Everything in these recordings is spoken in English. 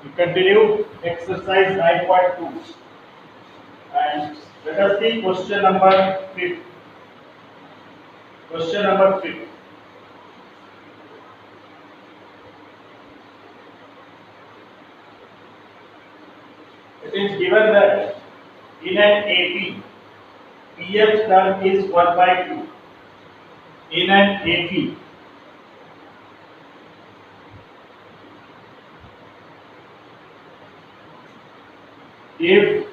We continue exercise 9.2 and let us see question number 5. Question number 5. It is given that in an AP, PH term is 1 by 2. In an AP, if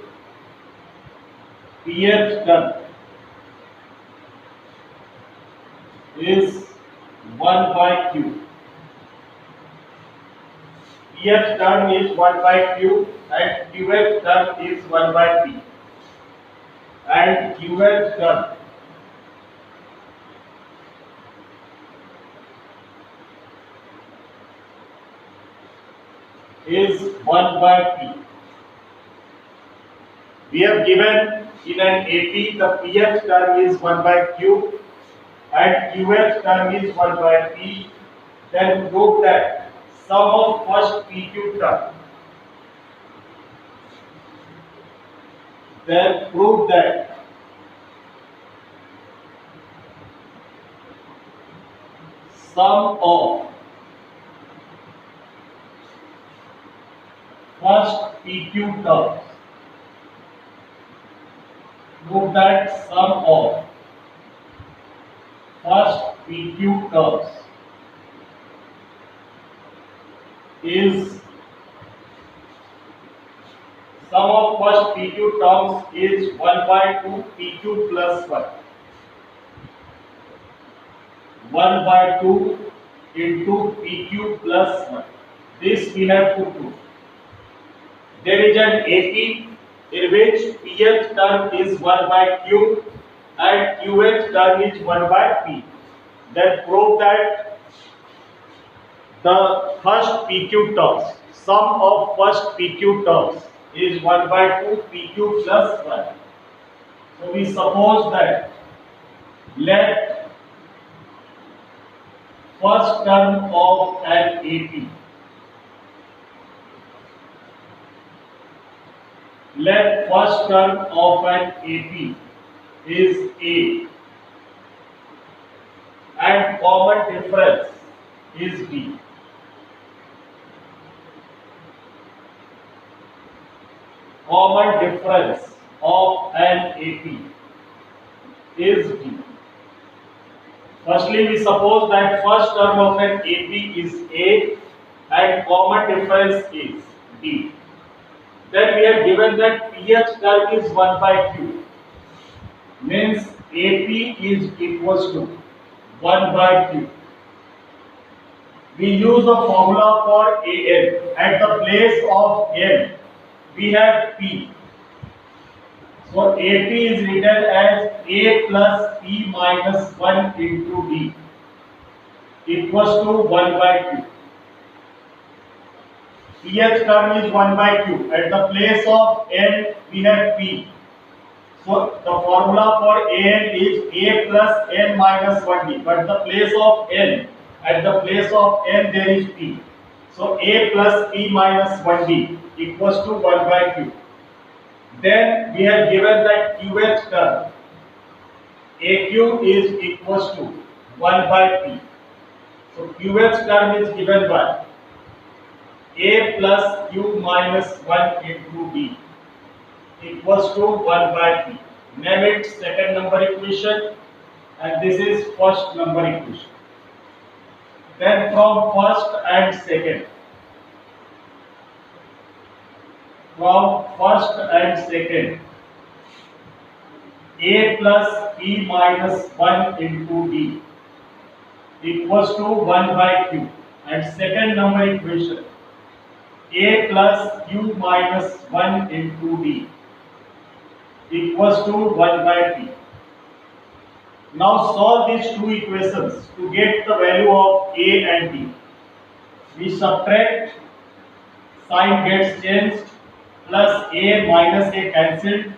PH term is 1 by Q, PH term is 1 by Q and QH term is 1 by P, and QH term is 1 by P. We have given in an AP the PH term is 1 by Q and QH term is 1 by P. Then prove that sum of first PQ term. Then prove that sum of first PQ terms. Prove that sum of first PQ terms is sum of first PQ terms is 1 by 2 PQ plus 1. 1 by 2 into PQ plus 1. This we have to prove. There is an AP in which PH term is 1 by Q and QH term is 1 by P. Then prove that the first PQ terms, sum of first PQ terms is 1 by 2 PQ plus 1. So we suppose that let first term of an AP, let first term of an AP is A and common difference is B. Common difference of an AP is D. Firstly, we suppose that first term of an AP is A and common difference is D. Then we have given that PH term is 1 by Q. Means AP is equals to 1 by Q. We use the formula for AN. At the place of N, we have P. So AP is written as A plus P minus 1 into D equals to 1 by Q. PH term is 1 by Q. At the place of N, we have P. So the formula for AN is A plus N minus 1D. But the place of N, at the place of N there is P. So A plus P minus 1D equals to 1 by Q. Then we have given that QH term, AQ is equals to 1 by P. So QH term is given by A plus Q minus 1 into D equals to 1 by P. Name it second number equation and this is first number equation. Then from first and second, A plus P minus 1 into D equals to 1 by Q. And second number equation, A plus Q minus 1 into D equals to 1 by P. Now solve these two equations to get the value of A and D. We subtract, sign gets changed, plus A minus A cancelled.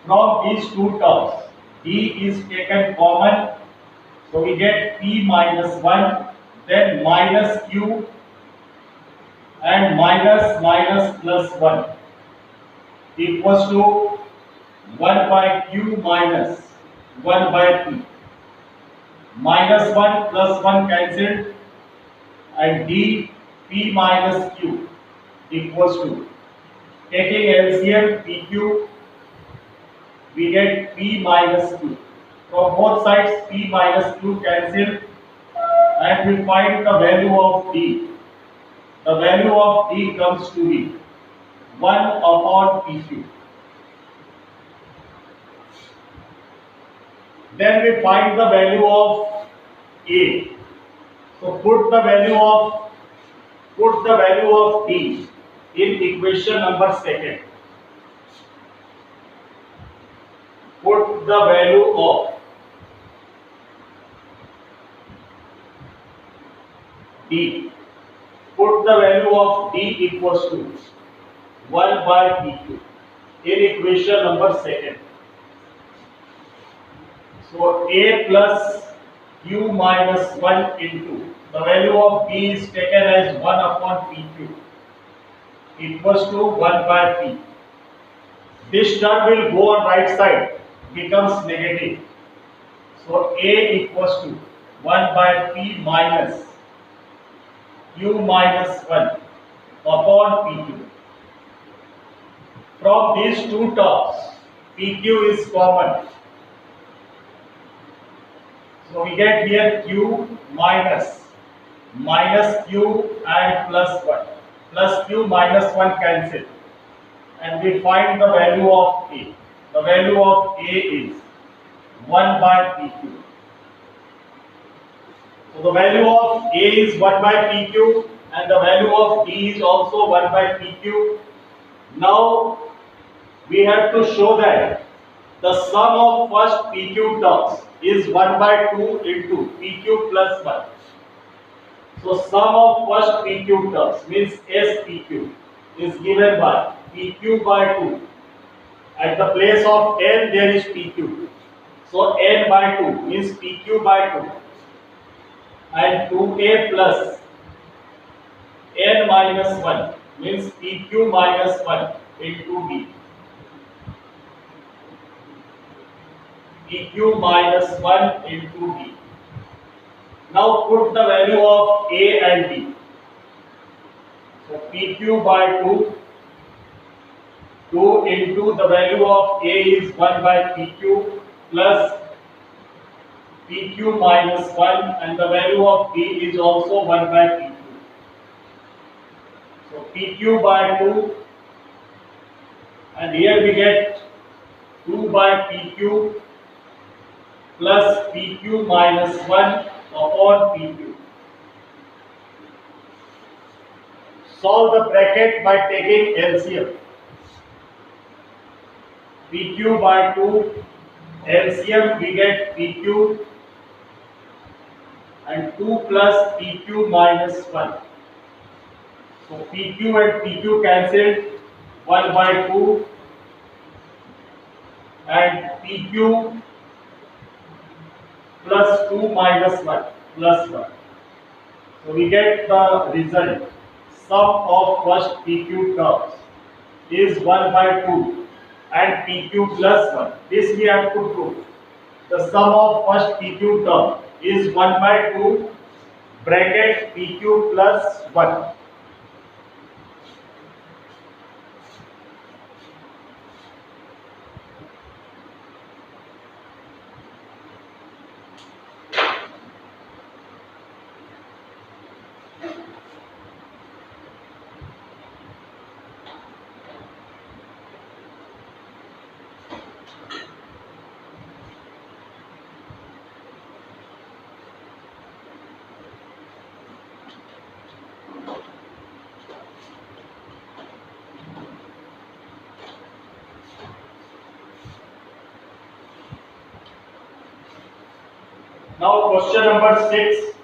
From these two terms, D is taken common, so we get P minus 1, then minus Q and minus minus plus 1 equals to 1 by q minus 1 by p. Minus 1 plus 1 cancelled, and d p minus q equals to, taking LCM pq, we get p minus q. From both sides p minus q cancel, and we find the value of d. The value of d comes to be 1 upon pq. Then we find the value of a. So put the value of d in equation number second. Put the value of d. Put the value of d equals to 1 by pq in equation number second. So a plus q minus 1 into the value of d is taken as 1 upon pq equals to 1 by p. This term will go on right side, becomes negative. So a equals to 1 by p minus q minus 1 upon pq. From these two terms, pq is common. So we get here q minus q and plus 1. Plus q minus 1 cancel, and we find the value of a. The value of a is 1 by pq. So the value of a is 1 by pq, and the value of d is also 1 by pq. Now we have to show that the sum of first pq terms is 1 by 2 into pq plus 1. So sum of first pq terms means SPQ is given by pq by 2. At the place of n there is pq. So n by 2 means pq by 2, and 2a plus n minus 1 means pq minus 1 into d. pq minus 1 into d. Now put the value of a and d. So pq by 2 into the value of a is 1 by pq plus pq minus 1, and the value of d is also 1 by pq. So pq by 2, and here we get 2 by pq plus pq minus 1 upon pq. Solve the bracket by taking LCM. pq by 2 LCM, we get pq and 2 plus pq minus 1. So pq and pq cancelled, 1 by 2 and pq plus 2 minus 1 plus 1. So we get the result. Sum of first pq terms is 1 by 2 and pq plus 1. This we have to prove. The sum of first pq term is 1 by 2 bracket pq plus 1. Now question number 6.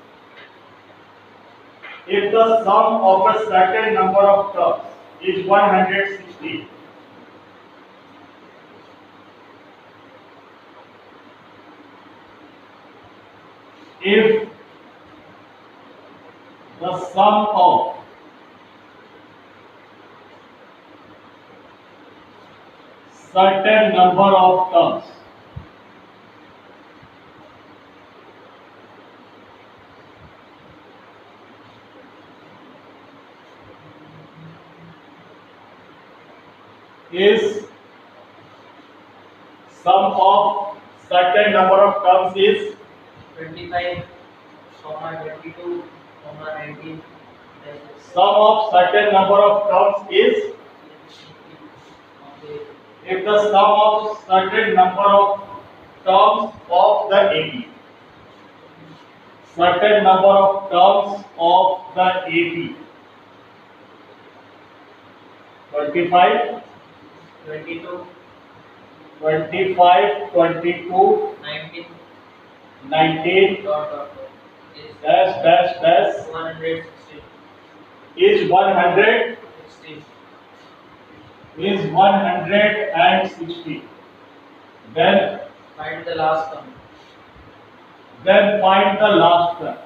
If the sum of a certain number of terms is 160, if the sum of certain number of terms is sum of certain number of terms is 25, 22, 19. sum of certain number of terms is if the sum of certain number of terms of the AP. Certain number of terms of the AP. 25, 22, 25, 22, 19, 19, is dash 116. is 100 16. is 160. Then Find the last term. find the last term.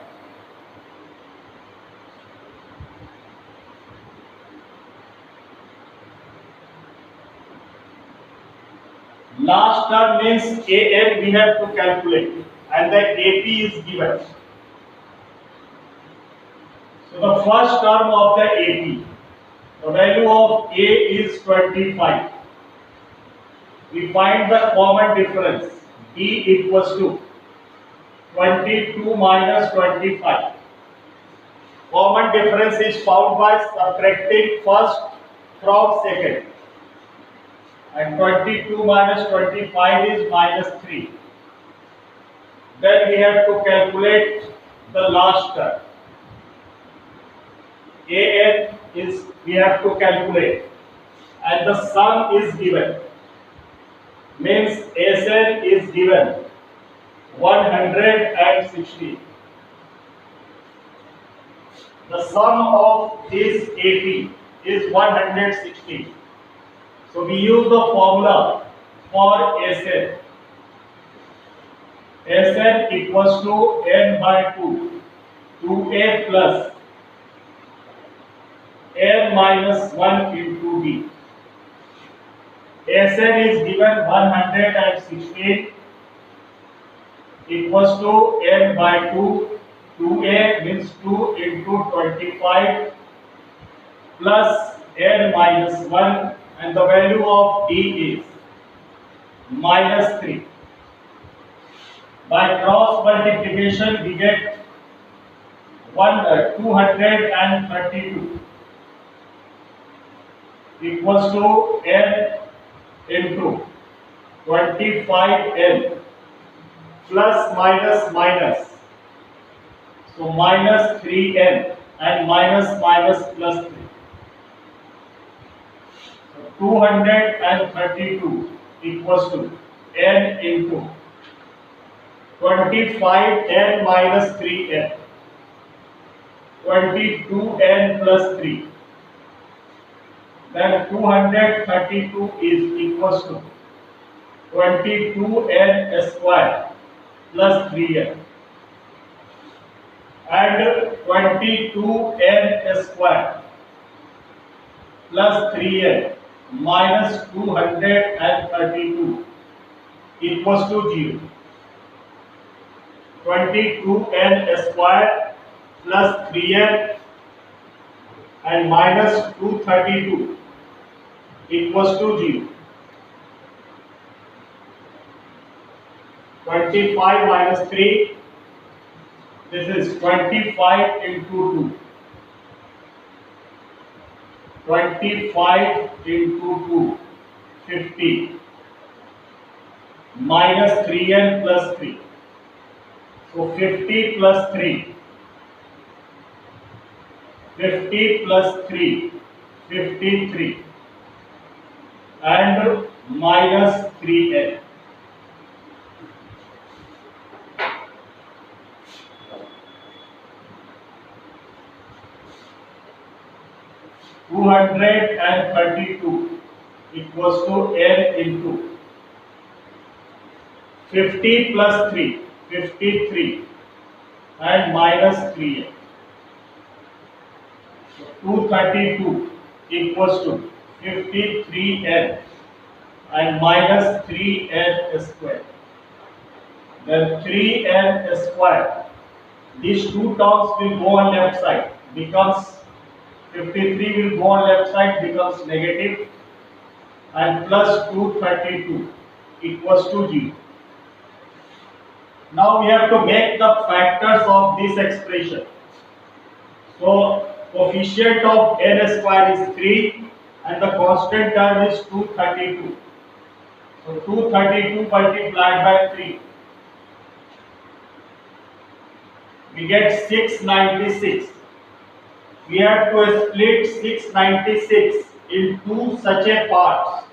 Last term means AN we have to calculate and the AP is given. So the first term of the AP, the value of A is 25. We find the common difference B equals to 22 minus 25. Common difference is found by subtracting first from second. And 22 minus 25 is minus 3. Then we have to calculate the last term. AN is we have to calculate and the sum is given. Means SN is given 160. The sum of this AP is 160. So we use the formula for SN. SN equals to N by 2, 2A plus N minus 1 into B. Sn is given 116 equals to N by 2. 2A means 2 into 25 plus N minus 1 and the value of D is minus 3. By cross multiplication we get 232 equals to N into 25N plus minus minus. So minus 3N and minus minus plus 3. So 232 equals to N into 25N minus 3N. 22N plus 3. Then 232 is equals to 22N square plus 3N. And 22N square plus 3N minus 232 equals to 0. 22N square plus 3N and minus 232 equals to 0. 25 minus 3, this is 25 into 2. 25 into 2, 50. Minus 3N plus 3. So 50 plus 3. 50 plus 3, 53. And minus 3N. (232) equals to N into 50 plus 3, 53 and minus 3N. So 232 equals to 53N and minus 3n square. Then 3n square. These two terms will go on left side, becomes 53 will go on left side, becomes negative, and plus 232 equals to 0. Now we have to make the factors of this expression. So coefficient of n square is 3 and the constant term is 232. So 232 multiplied by 3. We get 696. We have to split 696 into such a parts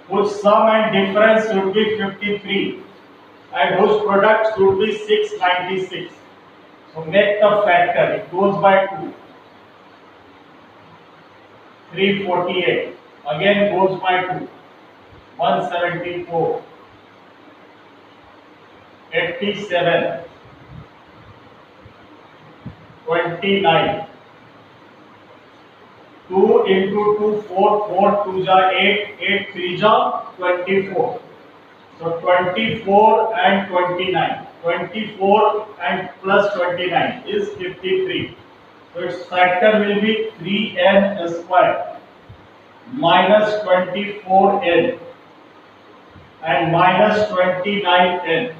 whose sum and difference should be 53 and whose product should be 696. So make the factor. It goes by 2. 348. Again goes by 2. 174. 87. 29. 2 into 2, 4, 4 2 ja 8, 8 3 ja 24. So 24 and 29. 24 and plus 29 is 53. So its factor will be 3n square minus 24n and minus 29n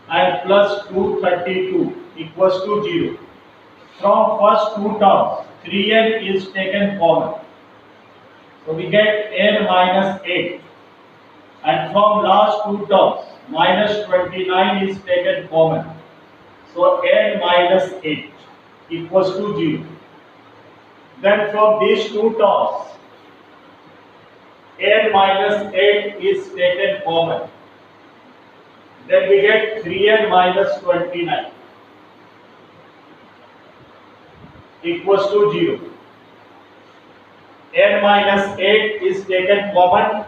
and plus 232 equals to 0. From first two terms, 3n is taken common. So we get n minus 8. And from last two terms, minus 29 is taken common. So n minus 8 equals to 0. Then from these two terms, n minus 8 is taken common. Then we get 3n minus 29 equals to 0. N minus 8 is taken common.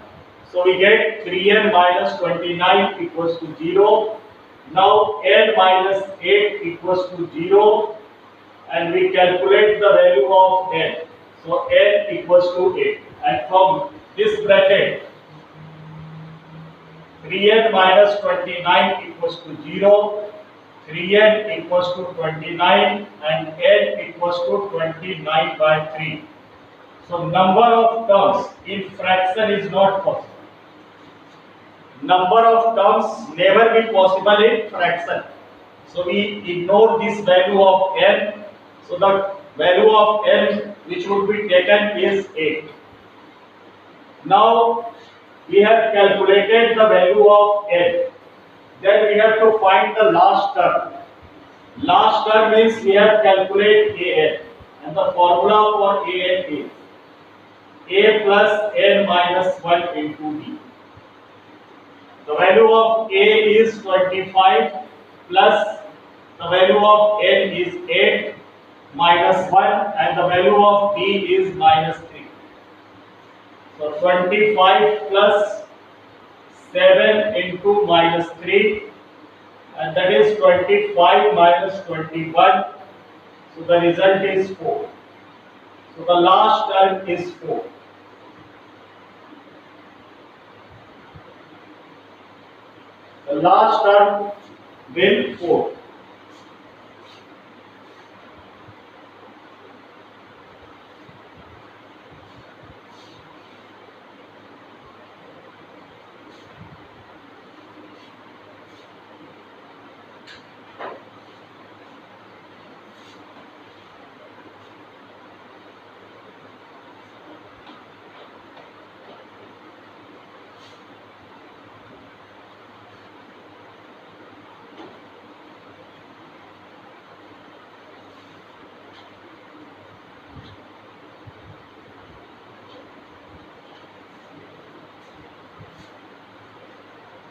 So we get 3n minus 29 equals to 0. Now n minus 8 equals to 0 and we calculate the value of n. So n equals to 8 and from this bracket 3n minus 29 equals to 0, 3n equals to 29 and n equals to 29 by 3. So number of terms in fraction is not possible. Number of terms never be possible in fraction. So we ignore this value of n. So the value of n which would be taken is 8. Now we have calculated the value of n. Then we have to find the last term. Last term means we have calculated an and the formula for an is a plus n minus 1 into b. The value of a is 25 plus the value of n is 8 minus 1 and the value of b is minus 3. So 25 plus 7 into minus 3 and that is 25 minus 21. So the result is 4. So the last term is 4. The last term will 4.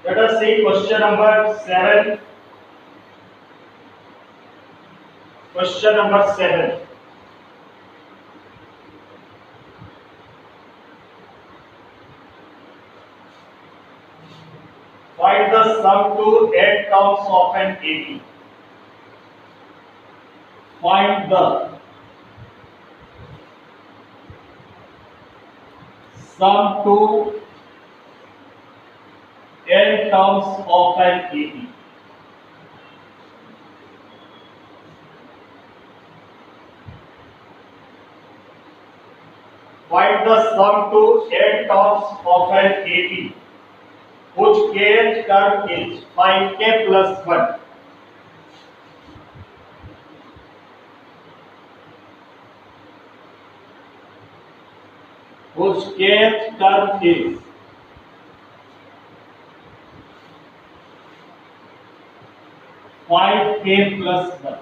Let us see question number 7. Question number 7. Find the sum to n terms of an AP. Find the sum to n terms of an AP. Find the sum to n terms of an AP, whose kth term is 5k plus 1. Whose kth term is 5k plus 1.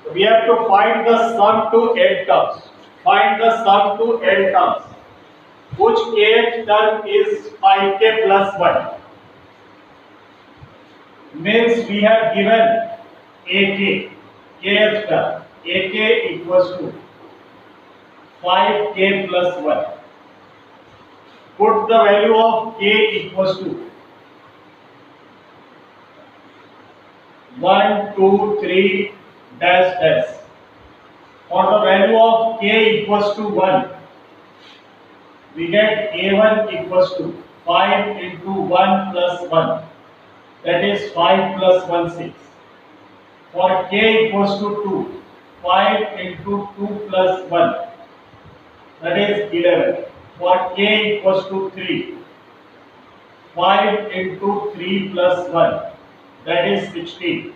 So we have to find the sum to n terms. Find the sum to n terms. Which kth term is 5k plus 1. Means we have given ak, kth term. Ak equals to 5k plus 1. Put the value of k equals to 1, 2, 3 dash dash. For the value of k equals to 1, we get a1 equals to 5 into 1 plus 1, that is 5 plus 1 6. For k equals to 2, 5 into 2 plus 1, that is 11. For k equals to 3, 5 into 3 plus 1, that is 16.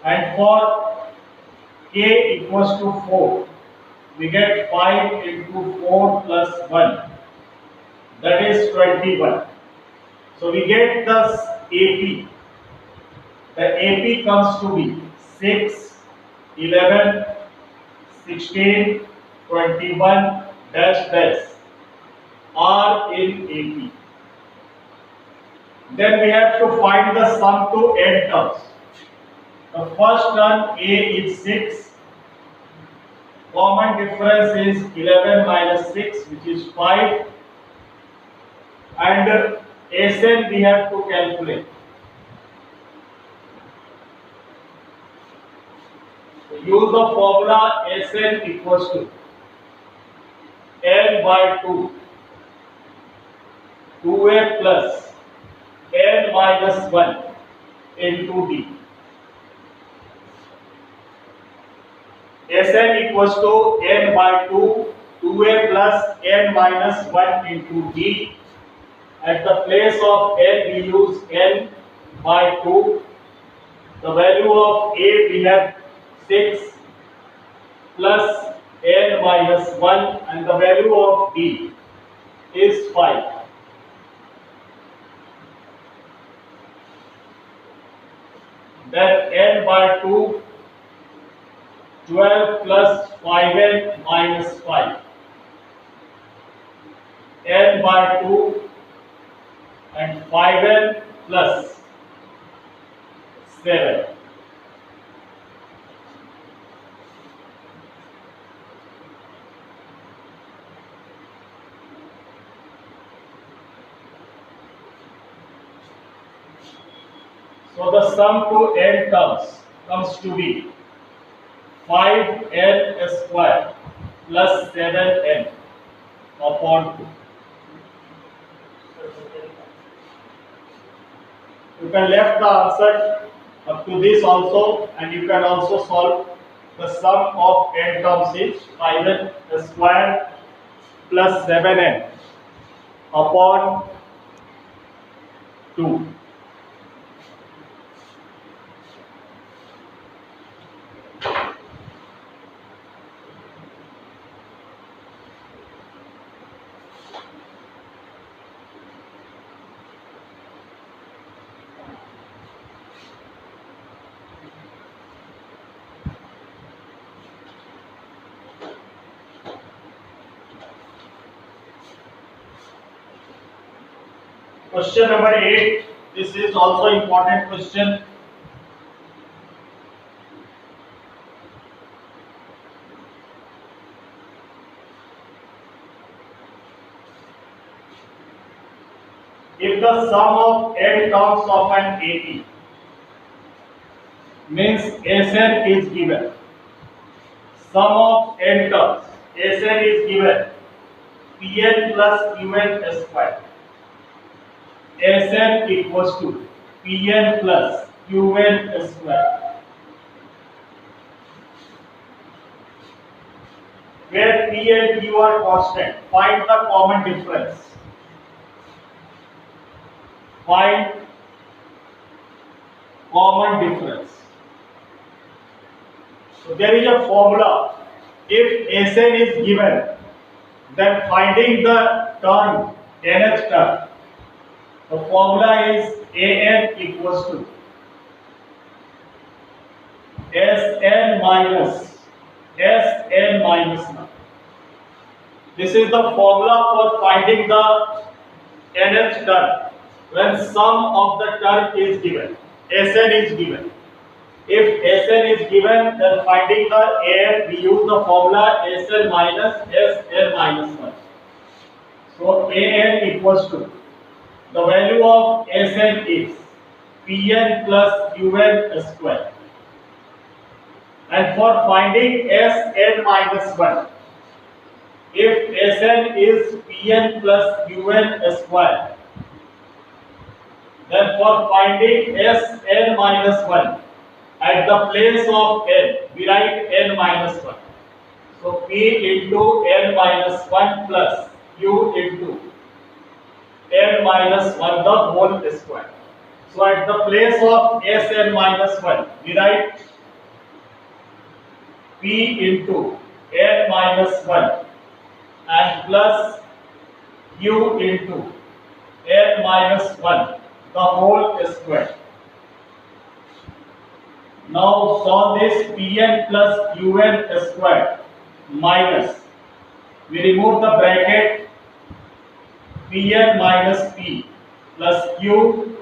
And for k equals to 4, we get 5 into 4 plus 1, that is 21. So we get the AP. The AP comes to be 6, 11, 16, 21 dash dash are in AP. Then we have to find the sum to n terms. The first term a is 6. Common difference is 11 minus 6, which is 5. And Sn we have to calculate. So use the formula Sn equals to n by 2, 2a plus n minus 1 into d. Sn equals to n by 2, 2a plus n minus 1 into d. At the place of n we use n by 2. The value of a we have 6 plus n minus 1, and the value of d is 5. Then n by 2, 12 plus 5n minus 5. N by 2 and 5n plus 7. So the sum to n terms comes to be 5n square plus 7n upon 2. You can left the answer up to this also, and you can also solve the sum of n terms is 5n square plus 7n upon 2. Question number 8. This is also important question. If the sum of n terms of an AP means Sn is given, sum of n terms Sn is given Pn plus Qn square. Sn equals to Pn plus Qn square, where P and Q are constant. Find the common difference. Find common difference. So there is a formula. If Sn is given, then finding the term nth term, the formula is An equals to Sn minus none. This is the formula for finding the nth term when sum of the term is given. Sn is given. If Sn is given, then finding the An, we use the formula Sn minus 1. So An equals to, the value of Sn is Pn plus Qn square. And for finding Sn minus 1, if Sn is Pn plus Qn square, then for finding Sn minus 1, at the place of n, we write n minus 1. So P into n minus 1 plus Q into n minus 1 the whole square. So at the place of Sn minus 1, we write P into n minus 1 and plus Q into n minus 1 the whole square. Now solve this. Pn plus Qn square minus, we remove the bracket, Pn minus P plus Q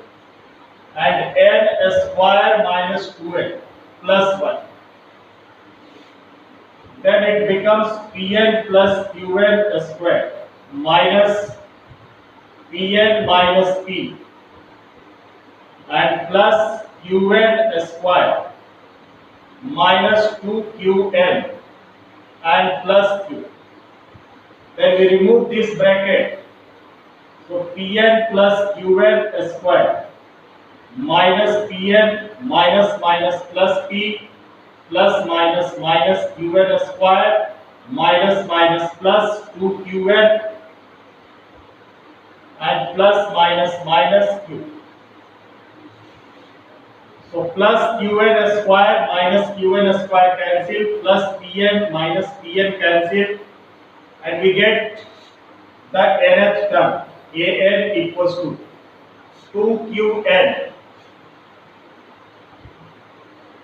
and n square minus 2n plus 1. Then it becomes Pn plus Qn square minus Pn minus P and plus Qn square minus 2Qn and plus Q. Then we remove this bracket. So Pn plus Qn square minus Pn minus plus P plus minus Qn square minus plus 2Qn and plus Q. So plus Qn square minus Qn square cancel, plus Pn minus Pn cancel, and we get the nth term An equals to 2Qn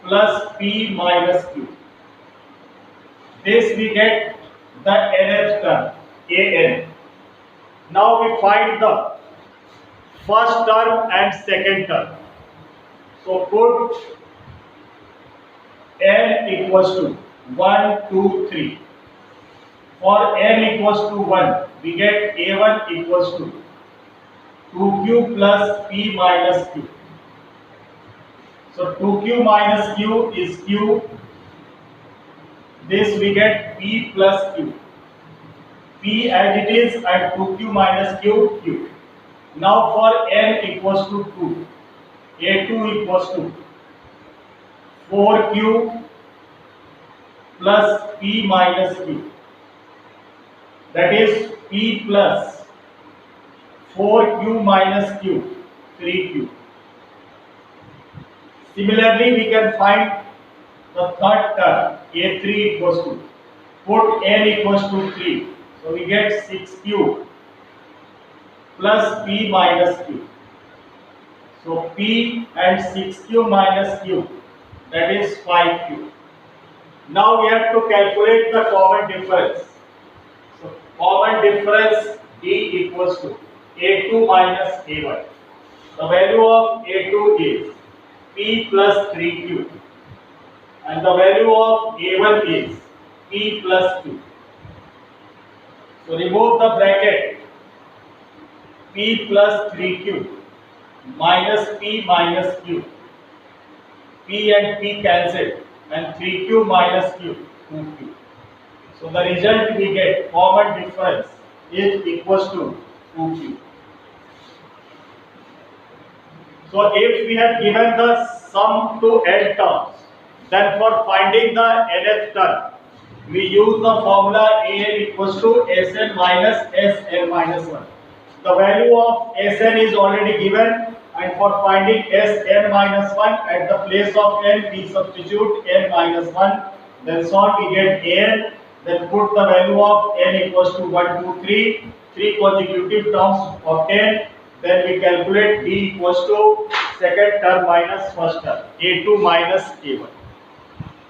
plus P minus Q. This we get the nth term An. Now we find the first term and second term. So put n equals to 1, 2, 3. For n equals to 1, we get A1 equals to 2Q plus P minus Q. So 2Q minus Q is Q. This we get P plus Q. P as it is and 2Q minus Q, Q. Now for n equals to 2. A2 equals to 4Q plus P minus Q. That is P plus 4Q minus Q, 3Q. Similarly, we can find the third term, A3 equals to, put n equals to 3. So we get 6Q plus P minus Q. So P and 6Q minus Q, that is 5Q. Now we have to calculate the common difference. So common difference D equals to A2 minus A1. The value of A2 is P plus 3Q and the value of A1 is P plus Q. So remove the bracket, P plus 3Q minus P minus Q. P and P cancelled and 3Q minus Q, 2Q. So the result we get, common difference, is equals to 2q. So if we have given the sum to n terms, then for finding the nth term, we use the formula an equals to Sn minus Sn minus 1. The value of Sn is already given, and for finding Sn minus 1, at the place of n we substitute n minus 1, then solve, we get an, then put the value of n equals to 1, 2, 3, 3 consecutive terms obtained, then we calculate b equals to second term minus first term, a2 minus a1.